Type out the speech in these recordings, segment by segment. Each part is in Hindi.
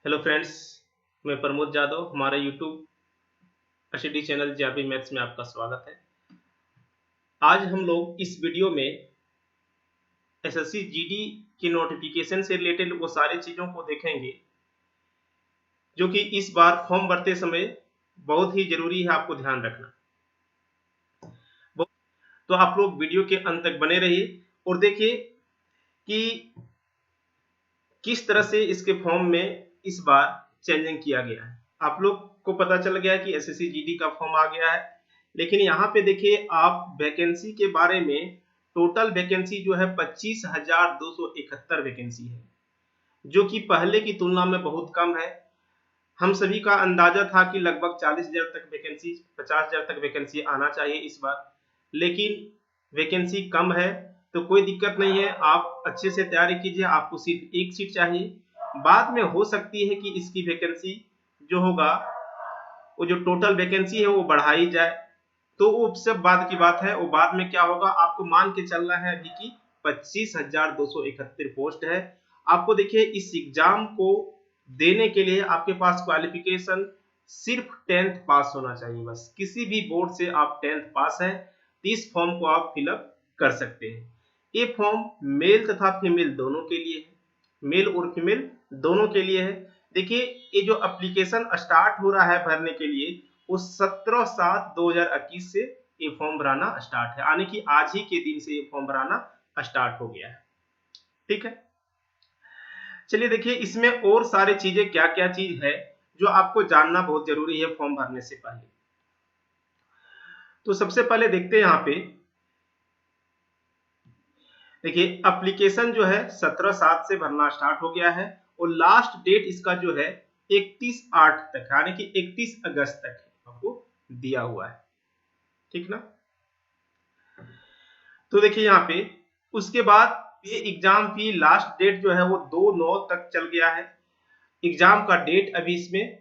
हेलो फ्रेंड्स, मैं प्रमोद जादव। हमारे YouTube HD channel GRP maths में आपका स्वागत है। आज हम लोग इस वीडियो में एसएससी जीडी की नोटिफिकेशन से रिलेटेड वो सारी चीज़ों को देखेंगे जो कि इस बार फॉर्म भरते समय बहुत ही जरूरी है, आपको ध्यान रखना। तो आप लोग वीडियो के अंत तक बने रहिए और देखिए कि किस तरह से इसके फॉर्म में इस बार चेंजिंग किया गया है। आप लोग को पता चल गया है कि एसएससी जीडी का फॉर्म आ गया है, लेकिन यहाँ पे देखिए आप वैकेंसी के बारे में, टोटल वैकेंसी जो है 25,271 वैकेंसी है, जो कि पहले की तुलना में बहुत कम है। हम सभी का अंदाजा था कि लगभग 40,000 तक वैकेंसी, 50,000 तक वैकेंसी आना चाहिए इस बार, लेकिन वैकेंसी कम है। तो कोई दिक्कत नहीं है, आप अच्छे से तैयारी कीजिए। आपको सिर्फ एक सीट चाहिए। बाद में हो सकती है कि इसकी वैकेंसी जो होगा, वो जो टोटल वैकेंसी है वो बढ़ाई जाए, तो वो सब बाद की बात है। वो बाद में क्या होगा आपको मान के चलना है अभी की 25,271 पोस्ट है। आपको देखिए इस एग्जाम को देने के लिए आपके पास क्वालिफिकेशन सिर्फ 10th पास होना चाहिए। बस किसी भी बोर्ड से आप 10th पास है तो इस फॉर्म को आप फिलअप कर सकते हैं। ये फॉर्म मेल तथा फीमेल दोनों के लिए है, मेल और फीमेल दोनों के लिए है। देखिए ये जो एप्लीकेशन स्टार्ट हो रहा है भरने के लिए, वो 17/7/2021 से ये फॉर्म भराना स्टार्ट है, यानी कि आज ही के दिन से ये फॉर्म भराना स्टार्ट हो गया है। ठीक है, चलिए देखिए इसमें और सारी चीजें क्या क्या चीज है जो आपको जानना बहुत जरूरी है फॉर्म भरने से पहले। तो सबसे पहले देखते हैं यहाँ पे, देखिए एप्लीकेशन जो है 17/7 से भरना स्टार्ट हो गया है और लास्ट डेट इसका जो है 31/8 तक, यानी कि 31 अगस्त तक आपको दिया हुआ है। ठीक ना। तो देखिए यहाँ पे उसके बाद ये एग्जाम की लास्ट डेट जो है वो 2/9 तक चल गया है। एग्जाम का डेट अभी इसमें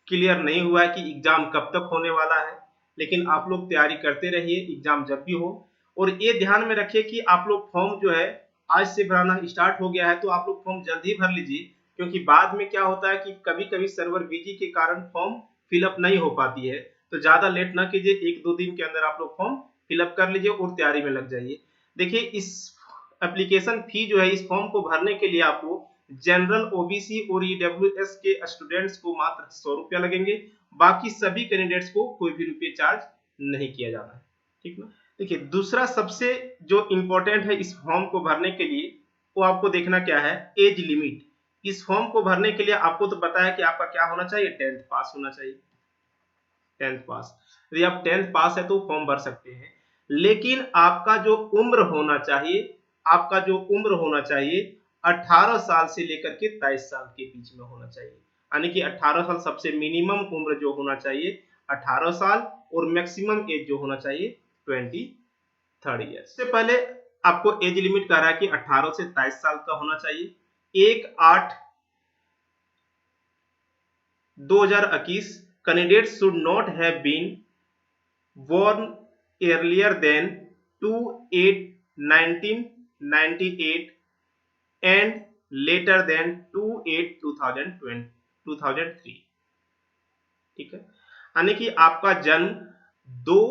क्लियर नहीं हुआ है कि एग्जाम कब तक होने वाला है, लेकिन आप लोग तैयारी करते रहिए एग्जाम जब भी हो। और ये ध्यान में रखिए कि आप लोग फॉर्म जो है आज से भरना स्टार्ट हो गया है, तो आप लोग फॉर्म जल्दी भर लीजिए, क्योंकि बाद में क्या होता है कि कभी कभी सर्वर बिजी के कारण फॉर्म फिलअप नहीं हो पाती है। तो ज्यादा लेट ना कीजिए, 1-2 दिन के अंदर आप लोग फॉर्म फिलअप कर लीजिए और तैयारी में लग जाइए। देखिए इस एप्लीकेशन फी जो है इस फॉर्म को भरने के लिए आपको जनरल, ओबीसी और ईडब्ल्यूएस के स्टूडेंट्स को मात्र 100 रुपया लगेंगे। बाकी सभी कैंडिडेट्स को कोई भी रुपये चार्ज नहीं किया जाना है। ठीक ना। देखिए दूसरा सबसे जो इम्पोर्टेंट है इस फॉर्म को भरने के लिए, वो आपको देखना क्या है, एज लिमिट। इस फॉर्म को भरने के लिए आपको तो पता है कि आपका क्या होना चाहिए, 10th पास होना चाहिए। 10th पास, यदि आप 10th पास है तो फॉर्म भर सकते हैं, लेकिन आपका जो उम्र होना चाहिए, आपका जो उम्र होना चाहिए 18 साल से लेकर के 23 साल के बीच में होना चाहिए। यानी कि 18 साल सबसे मिनिमम उम्र जो होना चाहिए 18 साल, और मैक्सिमम एज जो होना चाहिए 23 ईयर। से पहले आपको एज लिमिट कह रहा है कि 18 से 23 साल का होना चाहिए। 1/8/2021 candidates should not have been born earlier than 2/8/1998 and later than 2/8/2003। ठीक है, यानी कि आपका जन्म 2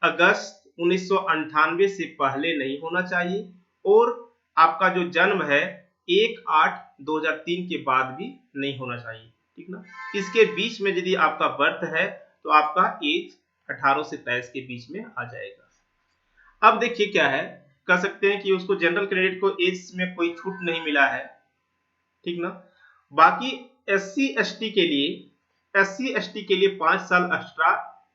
अगस्त 1998 से पहले नहीं होना चाहिए, और आपका जो जन्म है 1/8/2003 के बाद भी नहीं होना चाहिए। ठीक ना। इसके बीच में यदि आपका बर्थ है तो आपका एज 18 से 23 के बीच में आ जाएगा। अब देखिए क्या है, कह सकते हैं कि उसको जनरल कैंडिडेट को एज में कोई छूट नहीं मिला है। ठीक ना। बाकी एससी एसटी के लिए, एससी एसटी के लिए 5 साल एक्स्ट्रा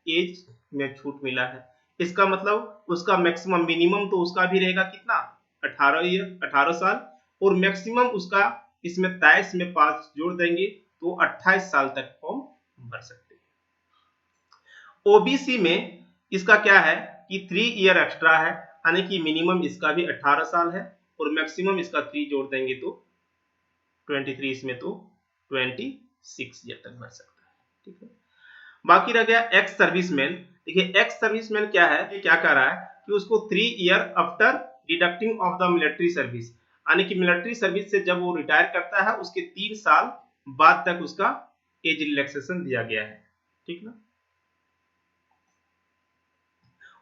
एज में छूट मिला है। इसका मतलब उसका मैक्सिमम, मिनिमम तो उसका भी रहेगा कितना, 18 साल, और मैक्सिमम उसका इसमें 23 में 5 जोड़ देंगे तो 28 साल तक फॉर्म भर सकते हैं। ओबीसी में इसका क्या है कि 3 ईयर एक्स्ट्रा है, यानी कि मिनिमम इसका भी 18 साल है और मैक्सिमम इसका 3 जोड़ देंगे तो 23, इसमें तो 26 ईयर तक भर सकता है। ठीक है। बाकी रह गया एक्स सर्विसमैन। देखिए एक्स सर्विसमैन क्या है, ये क्या कह रहा है कि उसको 3 year after deducting of the military service, यानी कि मिलिट्री सर्विस से जब वो रिटायर करता है उसके 3 साल बाद तक उसका एज रिलैक्सेशन दिया गया है, ठीक ना।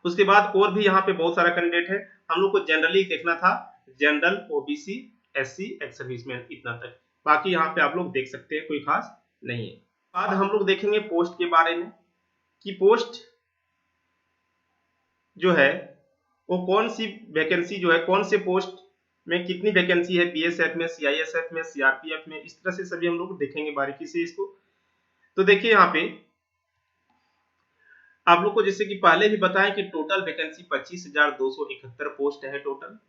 उसके बाद और भी यहाँ पे बहुत सारा कैंडिडेट है, हम लोग को जनरली देखना था, general, OBC, SC, ex serviceman, इतना तक। बाकी यहाँ पे आप लोग देख सकते हैं, कोई खास नहीं है। बाद हम लोग देखेंगे पोस्ट के बारे में कि पोस्ट जो है वो कौन सी वैकेंसी जो है, कौन से पोस्ट में कितनी वैकेंसी है, बीएसएफ में, सीआईएसएफ में, सीआरपीएफ में, इस तरह से सभी हम लोग देखेंगे बारीकी से इसको। तो देखिए यहाँ पे आप लोग को जैसे कि पहले भी बताएं कि टोटल वैकेंसी 25,271 पोस्ट है टोटल,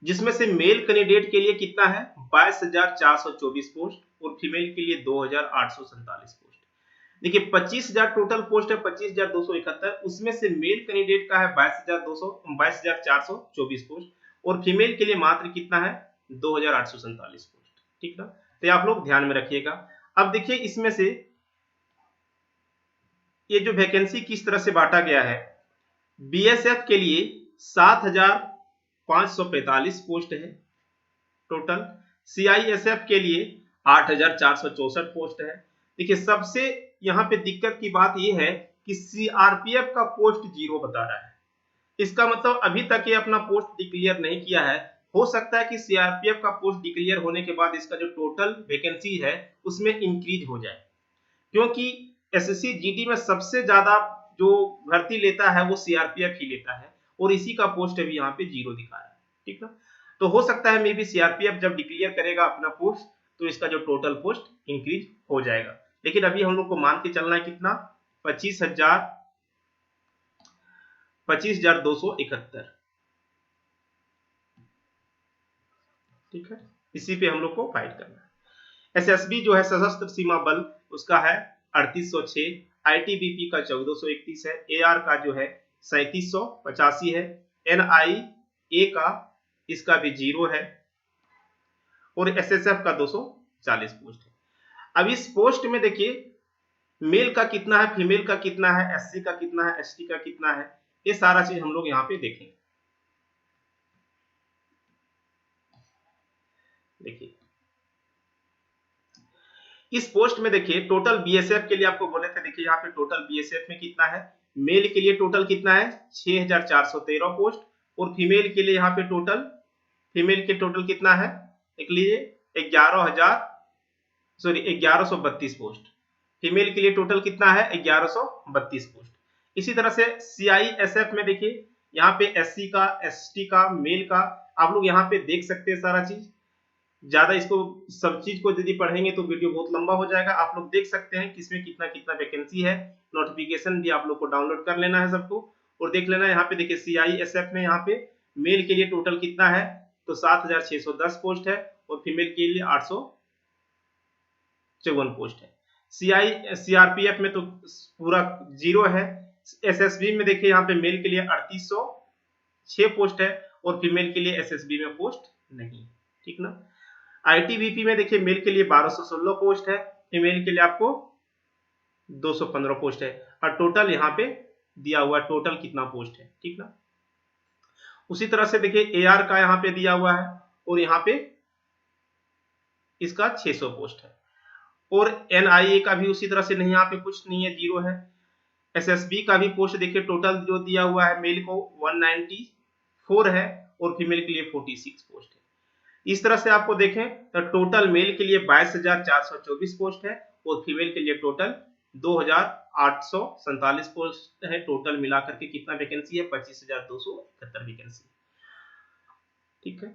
जिसमें से मेल कैंडिडेट के लिए कितना है 22,424 पोस्ट और फीमेल के लिए 2,847 पोस्ट। देखिए 25,000 टोटल पोस्ट है 25,271, उसमें से मेल कैंडिडेट का है 22,424 पोस्ट और फीमेल के लिए मात्र कितना है 2,847 पोस्ट, ठीक ना। तो आप लोग ध्यान में रखिएगा। अब देखिए इसमें से ये जो वैकेंसी किस तरह से बांटा गया है, बीएसएफ के लिए 7,545 पोस्ट है टोटल, सीआईएसएफ के लिए 8,464 पोस्ट है। देखिए सबसे यहाँ पे दिक्कत की बात यह है कि सीआरपीएफ का पोस्ट 0 बता रहा है, इसका मतलब अभी तक ये अपना पोस्ट डिक्लेयर नहीं किया है। हो सकता है कि सीआरपीएफ का पोस्ट डिक्लेयर होने के बाद इसका जो टोटल वैकेंसी है उसमें इंक्रीज हो जाए, क्योंकि एसएससी जीडी में सबसे ज्यादा जो भर्ती लेता है वो सीआरपीएफ ही लेता है और इसी का पोस्ट अभी यहाँ पे 0 दिखा रहा है, ठीक ना। तो हो सकता है मे बी सीआरपीएफ जब डिक्लेयर करेगा अपना पोस्ट तो इसका जो टोटल पोस्ट इंक्रीज हो जाएगा, लेकिन अभी हम लोग को मान के चलना है कितना 25,271, ठीक है। इसी पे हम लोग को फाइट करना है। एसएसबी जो है सशस्त्र सीमा बल, उसका है 3806, आईटीबीपी का 1431 है, एआर का जो है 3785 है, एनआईए का इसका भी 0 है और एसएसएफ का 240 पोस्ट है। अब इस पोस्ट में देखिए मेल का कितना है, फीमेल का कितना है, एससी का कितना है, एसटी का कितना है, ये सारा चीज हम लोग यहाँ पे देखेंगे। देखिए इस पोस्ट में देखिए टोटल बीएसएफ के लिए आपको बोले थे, देखिए यहाँ पे टोटल बीएसएफ में कितना है, मेल के लिए टोटल कितना है 6,413 पोस्ट और फीमेल के लिए यहाँ पे टोटल, फीमेल के टोटल कितना है देख लीजिए 1132 पोस्ट, फीमेल के लिए टोटल कितना है 1132 पोस्ट। इसी तरह से सीआईएसएफ में देखिए यहाँ पे एससी का, एसटी का, मेल का आप लोग यहाँ पे देख सकते हैं सारा चीज। ज्यादा इसको सब चीज को यदि पढ़ेंगे तो वीडियो बहुत लंबा हो जाएगा, आप लोग देख सकते हैं किसमें कितना कितना वैकेंसी है, नोटिफिकेशन भी आप लोग को डाउनलोड कर लेना है सबको और देख लेना है। यहाँ पे देखिए सीआईएसएफ में यहाँ पे मेल के लिए टोटल कितना है तो 7,610 पोस्ट है और फीमेल के लिए 854 पोस्ट है। सीआरपीएफ में तो पूरा 0 है। एसएसबी में देखिए यहाँ पे मेल के लिए 3806 पोस्ट है और फीमेल के लिए एसएसबी में पोस्ट नहीं, ठीक ना। आईटीबीपी में देखिए मेल के लिए 1216 पोस्ट है, फीमेल के लिए आपको 215 पोस्ट है और टोटल यहाँ पे दिया हुआ टोटल कितना पोस्ट है, ठीक ना। उसी तरह से देखिए एआर का यहाँ पे दिया हुआ है और यहाँ पे इसका 600 पोस्ट है और एनआईए का भी उसी तरह से नहीं, यहाँ पे कुछ नहीं है, 0 है। एसएसबी का भी पोस्ट देखिए टोटल जो दिया हुआ है मेल को 194 है और फीमेल के लिए 46 पोस्ट है। इस तरह से आपको देखें तो टोटल मेल के लिए 22,424 पोस्ट है और फीमेल के लिए टोटल 2,847 पोस्ट है। टोटल मिलाकर के कितना वैकेंसी है 25,271 वैकेंसी, ठीक है।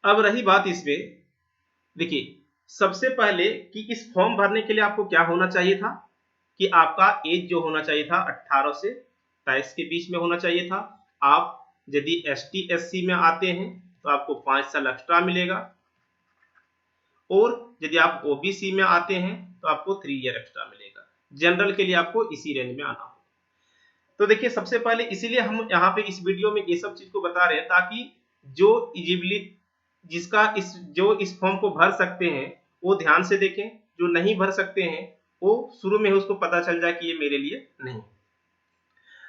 अब रही बात इसमें, देखिए सबसे पहले कि इस फॉर्म भरने के लिए आपको क्या होना चाहिए था कि आपका एज जो होना चाहिए था 18 से 23 के बीच में होना चाहिए था। आप यदि एसटी एससी में आते हैं तो आपको 5 साल एक्स्ट्रा मिलेगा और यदि आप ओबीसी में आते हैं तो आपको 3 ईयर एक्स्ट्रा मिलेगा। जनरल के लिए आपको इसी रेंज में आना होगा। तो देखिए सबसे पहले इसीलिए हम यहाँ पे इस वीडियो में ये सब चीज को बता रहे हैं ताकि जो इजिबली जो इस फॉर्म को भर सकते हैं वो ध्यान से देखें, जो नहीं भर सकते हैं वो शुरू में उसको पता चल जाए कि ये मेरे लिए नहीं।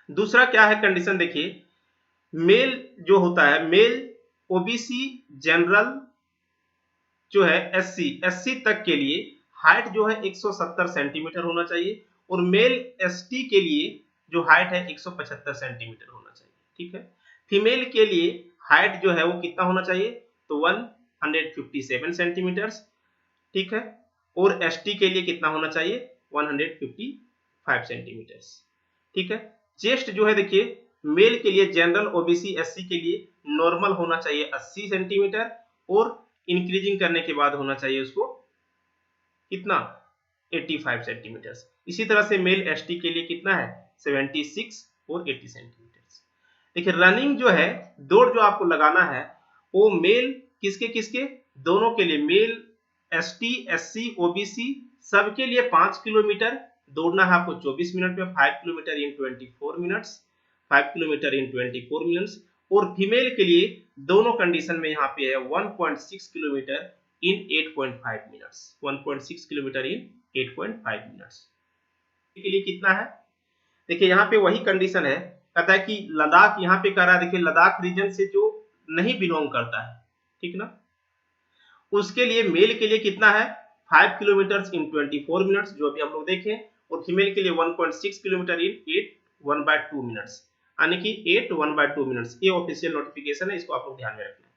दूसरा क्या है कंडीशन, देखिए मेल जो होता है, मेल ओबीसी जनरल जो है एससी तक के लिए हाइट जो है 170 सेंटीमीटर होना चाहिए और मेल एसटी के लिए जो हाइट है 175 सेंटीमीटर होना चाहिए। ठीक है, फीमेल के लिए हाइट जो है वो कितना होना चाहिए, तो 157 सेंटीमीटर। ठीक है, और एसटी के लिए कितना होना चाहिए, 155 सेंटीमीटर। ठीक है, चेस्ट जो है देखिए मेल के लिए जनरल ओबीसी एससी के लिए नॉर्मल होना चाहिए 80 सेंटीमीटर और इंक्रीजिंग करने के बाद होना चाहिए उसको कितना, 85 सेंटीमीटर। इसी तरह से मेल एसटी के लिए कितना है, 76 और 80 सेंटीमीटर। देखिए रनिंग जो है, दौड़ जो आपको लगाना है वो मेल किसके किसके, दोनों के लिए, मेल एसटी एससी ओबीसी सबके लिए 5 किलोमीटर दौड़ना है आपको 24 मिनट में, 5 किलोमीटर इन 24 मिनट्स, 5 किलोमीटर इन 24 मिनट्स। और फीमेल के लिए दोनों कंडीशन में यहाँ पे है 1.6 किलोमीटर इन 8.5 मिनट्स, 1.6 किलोमीटर इन 8.5 मिनट्स। के लिए कितना है, देखिए यहाँ पे वही कंडीशन है, कहता है कि लद्दाख यहाँ पे कह रहा है, देखिए लद्दाख रीजन से जो नहीं बिलोंग करता है, ठीक ना, उसके लिए मेल के लिए कितना है 5 किलोमीटर इन 24 मिनट्स जो अभी हम लोग देखें, और फीमेल के लिए 1.6 किलोमीटर इन 8 1/2 मिनट्स, यानी कि 8 1/2 मिनट्स। ये ऑफिशियल नोटिफिकेशन है, इसको आप लोग ध्यान में रखना है।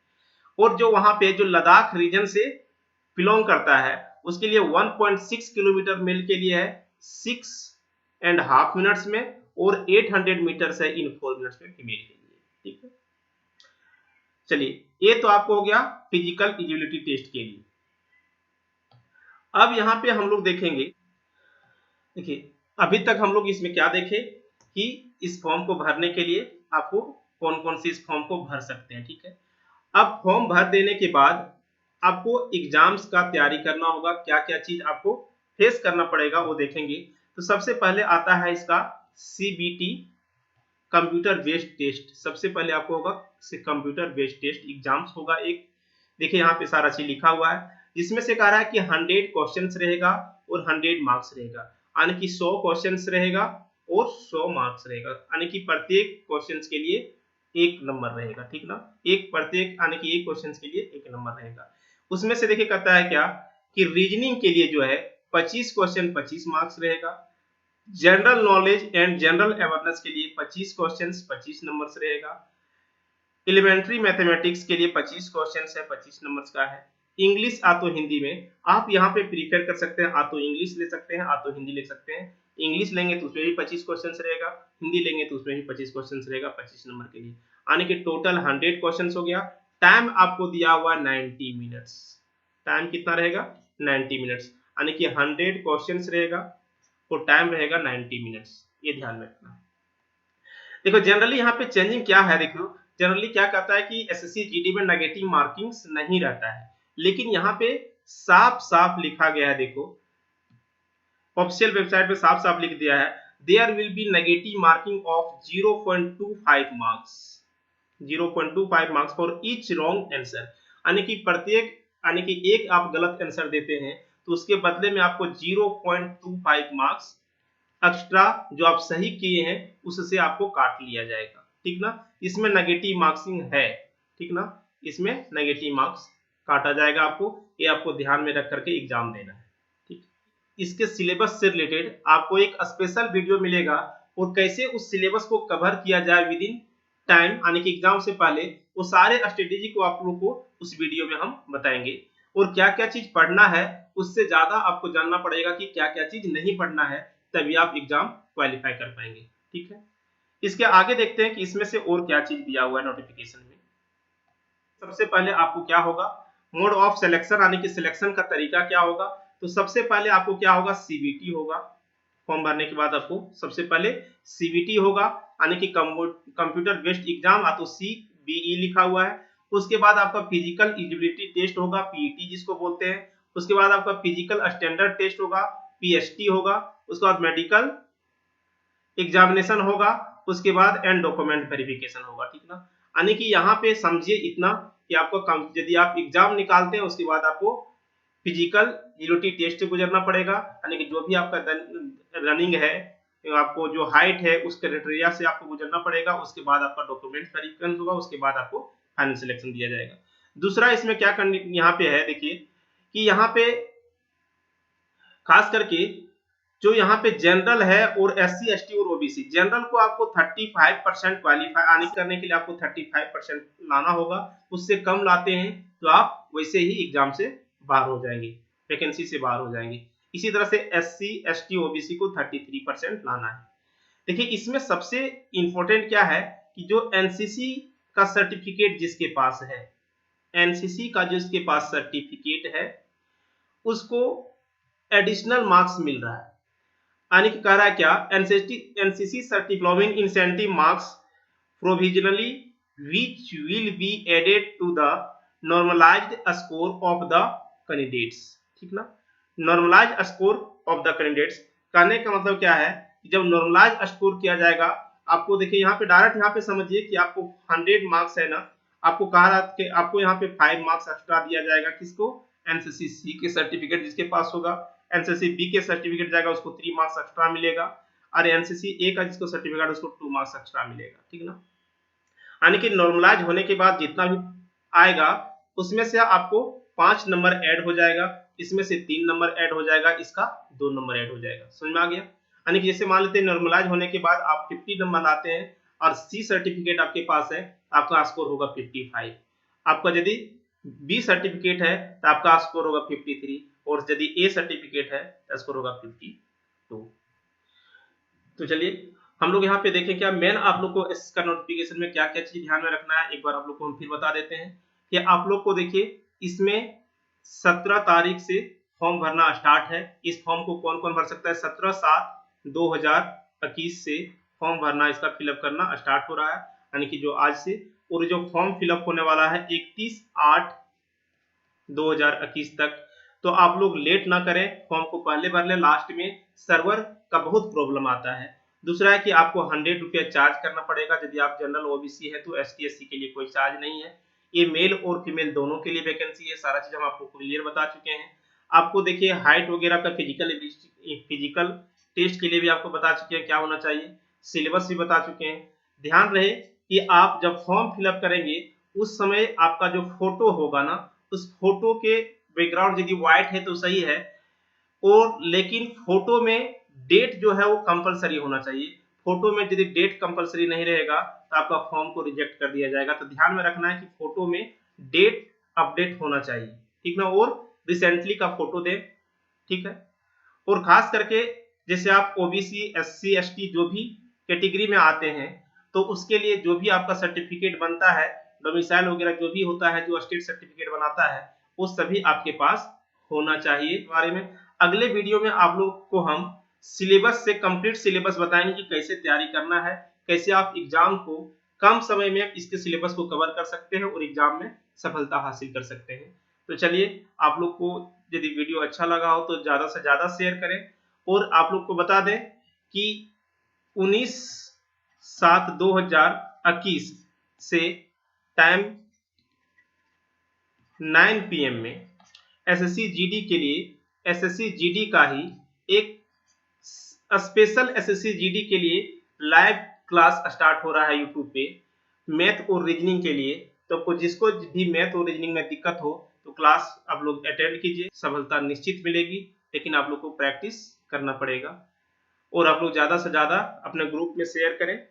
और जो वहां पे जो लद्दाख रीजन से बिलोंग करता है उसके लिए 1.6 किलोमीटर मेल के लिए है 6.5 मिनट्स में, और 800 मीटर्स है इन 4 मिनट्स में फीमेल के लिए। ठीक है, चलिए ये तो आपको हो गया फिजिकल एलिजिबिलिटी टेस्ट के लिए। अब यहाँ पे हम लोग देखेंगे, देखिए अभी तक हम लोग इसमें क्या देखे कि इस फॉर्म को भरने के लिए आपको कौन कौन से इस फॉर्म को भर सकते हैं। ठीक है, अब फॉर्म भर देने के बाद आपको एग्जाम्स का तैयारी करना होगा, क्या क्या चीज आपको फेस करना पड़ेगा वो देखेंगे। तो सबसे पहले आता है इसका सीबीटी कंप्यूटर बेस्ड टेस्ट, सबसे पहले आपको होगा कंप्यूटर बेस्ड टेस्ट एग्जाम्स होगा एक। देखिए यहाँ पे सारा चीज लिखा हुआ है, जिसमें से कह रहा है कि 100 क्वेश्चंस रहेगा और 100 मार्क्स रहेगा, यानी कि 100 क्वेश्चंस रहेगा और 100 मार्क्स रहेगा, यानी कि प्रत्येक क्वेश्चंस के लिए 1 नंबर रहेगा। ठीक ना, एक प्रत्येक यानी कि एक क्वेश्चंस के लिए 1 नंबर रहेगा। उसमें से देखिए कहता है क्या कि रीजनिंग के लिए जो है 25 क्वेश्चन 25 मार्क्स रहेगा, general knowledge and general awareness के लिए 25 क्वेश्चंस 25 नंबर्स रहेगा, एलिमेंट्री मैथमेटिक्स के लिए 25 क्वेश्चंस है 25 नंबर्स का है, इंग्लिश आ तो हिंदी में आप यहाँ पे प्रीफर कर सकते हैं, आ तो इंग्लिश ले सकते हैं आ तो हिंदी ले सकते हैं। इंग्लिश लेंगे तो उसमें भी 25 क्वेश्चंस रहेगा, हिंदी लेंगे तो उसमें भी 25 क्वेश्चंस रहेगा 25 नंबर के लिए, यानी कि टोटल 100 क्वेश्चंस हो गया। टाइम आपको दिया हुआ 90 मिनट्स, टाइम कितना रहेगा 90 मिनट्स, यानी कि 100 क्वेश्चंस रहेगा और टाइम रहेगा 90 मिनट्स, ये ध्यान में रखना है। देखो जनरली यहाँ पे चेंजिंग क्या है, देखो जनरली क्या कहता है कि एसएससी जीडी में नेगेटिव मार्किंग्स नहीं रहता है, लेकिन यहाँ पे साफ साफ लिखा गया है, देखो ऑफिशियल वेबसाइट पे साफ साफ लिख दिया है, there will be negative marking of 0.25 marks, 0.25 marks for each wrong answer, यानी कि प्रत्येक, यानी कि एक आप गलत आंसर देते हैं तो उसके बदले में आपको 0.25 मार्क्स एक्स्ट्रा जो आप सही किए हैं उससे आपको काट लिया जाएगा। ठीक ना, इसमें नेगेटिव मार्क्सिंग है, ठीक ना, इसमें नेगेटिव मार्क्स काटा जाएगा आपको, ये आपको ध्यान में रख करके एग्जाम देना है। ठीक, इसके सिलेबस से रिलेटेड आपको एक स्पेशल वीडियो मिलेगा, और कैसे उस सिलेबस को कवर किया जाए विद इन टाइम, यानी कि एग्जाम से पहले, वो सारे स्ट्रेटेजी को आप लोगों को उस वीडियो में हम बताएंगे। और क्या क्या चीज पढ़ना है उससे ज्यादा आपको जानना पड़ेगा कि क्या क्या चीज नहीं पढ़ना है, तभी आप एग्जाम क्वालिफाई कर पाएंगे। ठीक है, इसके आगे देखते हैं कि इसमें से और क्या चीज दिया हुआ है नोटिफिकेशन में। सबसे पहले आपको क्या होगा, मोड ऑफ सिलेक्शन, यानी कि सिलेक्शन का तरीका क्या होगा। तो सबसे पहले आपको क्या होगा, सीबीटी होगा, फॉर्म भरने के बाद आपको सबसे पहले सीबीटी होगा, यानी कि कंप्यूटर बेस्ड एग्जाम, या तो सीबीई लिखा हुआ है। उसके बाद आपका फिजिकल एलिजिबिलिटी टेस्ट होगा, पीईटी जिसको बोलते हैं। उसके बाद आपका फिजिकल स्टैंडर्ड टेस्ट होगा, पीएसटी होगा। उसके बाद मेडिकल एग्जामिनेशन होगा, उसके बाद एंड डॉक्यूमेंट वेरिफिकेशन होगा। ठीक ना, यानी कि यहाँ पे समझिए इतना कि आपको यदि आप एग्जाम निकालते हैं उसके बाद आपको फिजिकल एलिजिबिलिटी टेस्ट से गुजरना पड़ेगा, यानी कि जो भी आपका रनिंग है, आपको जो हाइट है उस क्राइटेरिया से आपको गुजरना पड़ेगा। उसके बाद आपका डॉक्यूमेंट वेरिफिकेशन होगा, उसके बाद आपको फाइनल सिलेक्शन दिया जाएगा। दूसरा इसमें क्या यहाँ पे है, देखिए कि यहाँ पे खास करके जो यहाँ पे जनरल है और SC ST और OBC, जनरल को आपको 35% क्वालिफाई आने करने के लिए आपको 35% लाना होगा, उससे कम लाते हैं तो आप वैसे ही एग्जाम से बाहर हो जाएंगे, वैकेंसी से बाहर हो जाएंगे। इसी तरह से SC ST OBC को 33% लाना है। देखिए इसमें सबसे इंपॉर्टेंट क्या है कि जो NCC का सर्टिफिकेट जिसके पास है, NCC का जो इसके पास सर्टिफिकेट है उसको एडिशनल मार्क्स मिल रहा है। यानी कि कह रहा है क्या, NCC certificate incentive marks provisionally which will be added to the normalized score of the candidates। ठीक ना, normalise score of the candidates कहने का मतलब क्या है कि जब नॉर्मलाइज स्कोर किया जाएगा, आपको देखिए यहाँ पे डायरेक्ट यहाँ पे समझिए कि आपको 100 मार्क्स है ना, आपको कहा रहा कि आपको यहाँ पे 5 मार्क्स एक्स्ट्रा दिया जाएगा, किसको, NCC C के सर्टिफिकेट जिसके पास होगा। NCC B के सर्टिफिकेट जाएगा उसको 3 मार्क्स एक्स्ट्रा मिलेगा, और NCC A का जिसको सर्टिफिकेट उसको 2 मार्क्स एक्स्ट्रा मिलेगा। ठीक ना, यानी कि नॉर्मलाइज होने के बाद जितना भी आएगा उसमें से आपको 5 नंबर ऐड हो जाएगा, इसमें से 3 नंबर ऐड हो जाएगा, इसका 2 नंबर ऐड हो जाएगा। समझ में आ गया। यानी कि जैसे मान लेते हैं नॉर्मलाइज होने के बाद आप 50 नंबर लाते हैं और C सर्टिफिकेट आपके पास है, आपका स्कोर होगा 55। आपका यदि B सर्टिफिकेट है तो आपका स्कोर होगा 53, और यदि A सर्टिफिकेट है तो स्कोर होगा 52। तो चलिए हम लोग यहाँ पे देखें क्या मेन आप लोग को इसका नोटिफिकेशन में क्या क्या चीज ध्यान में रखना है, एक बार आप लोग को हम फिर बता देते हैं कि आप लोग को देखिए इसमें 17 तारीख से फॉर्म भरना स्टार्ट है। इस फॉर्म को कौन कौन भर सकता है, 17/7/2021 से फॉर्म भरना, इसका फिलअप करना स्टार्ट हो रहा है, यानी कि जो आज से। और जो फॉर्म फिलअप होने वाला है 31/8/2021 तक। तो आप लोग लेट ना करें, फॉर्म को पहले भर लें, लास्ट में सर्वर का बहुत प्रॉब्लम आता है। दूसरा है कि आपको 100 रुपया चार्ज करना पड़ेगा यदि आप जनरल OBC है, तो ST SC के लिए कोई चार्ज नहीं है। ये मेल और फीमेल दोनों के लिए वैकेंसी है, सारा चीज हम आपको क्लियर बता चुके हैं। आपको देखिए हाइट वगैरह का फिजिकल टेस्ट के लिए भी आपको बता चुके हैं क्या होना चाहिए, सिलेबस भी बता चुके हैं। ध्यान रहे कि आप जब फॉर्म फिलअप करेंगे उस समय आपका जो फोटो होगा ना, उस फोटो के बैकग्राउंड यदि व्हाइट है तो सही है, और लेकिन फोटो में डेट जो है वो कंपलसरी होना चाहिए। फोटो में यदि डेट कंपलसरी नहीं रहेगा तो आपका फॉर्म को रिजेक्ट कर दिया जाएगा। तो ध्यान में रखना है कि फोटो में डेट अपडेट होना चाहिए, ठीक ना, और रिसेंटली का फोटो दें, ठीक है। और खास करके जैसे आप OBC SC ST जो भी कैटेगरी में आते हैं, तो उसके लिए जो भी आपका सर्टिफिकेट बनता है, डोमिसाइल वगैरह जो भी होता है, जो स्टेट सर्टिफिकेट बनाता है, वो सभी आपके पास होना चाहिए। इस बारे में अगले वीडियो में आप लोग को हम सिलेबस से कंप्लीट सिलेबस बताएंगे कि कैसे तैयारी करना है, कैसे आप एग्जाम को कम समय में इसके सिलेबस को कवर कर सकते हैं और एग्जाम में सफलता हासिल कर सकते हैं। तो चलिए, आप लोग को यदि वीडियो अच्छा लगा हो तो ज्यादा से ज्यादा शेयर करें, और आप लोग को बता दें कि 19/7/2021 से टाइम 9 PM में SSC GD के लिए SSC GD का ही एक स्पेशल SSC GD के लिए लाइव क्लास स्टार्ट हो रहा है यूट्यूब पे, मैथ और रीजनिंग के लिए। तो जिसको भी मैथ और रीजनिंग में दिक्कत हो तो क्लास आप लोग अटेंड कीजिए, सफलता निश्चित मिलेगी, लेकिन आप लोग को प्रैक्टिस करना पड़ेगा। और आप लोग ज्यादा से ज्यादा अपने ग्रुप में शेयर करें।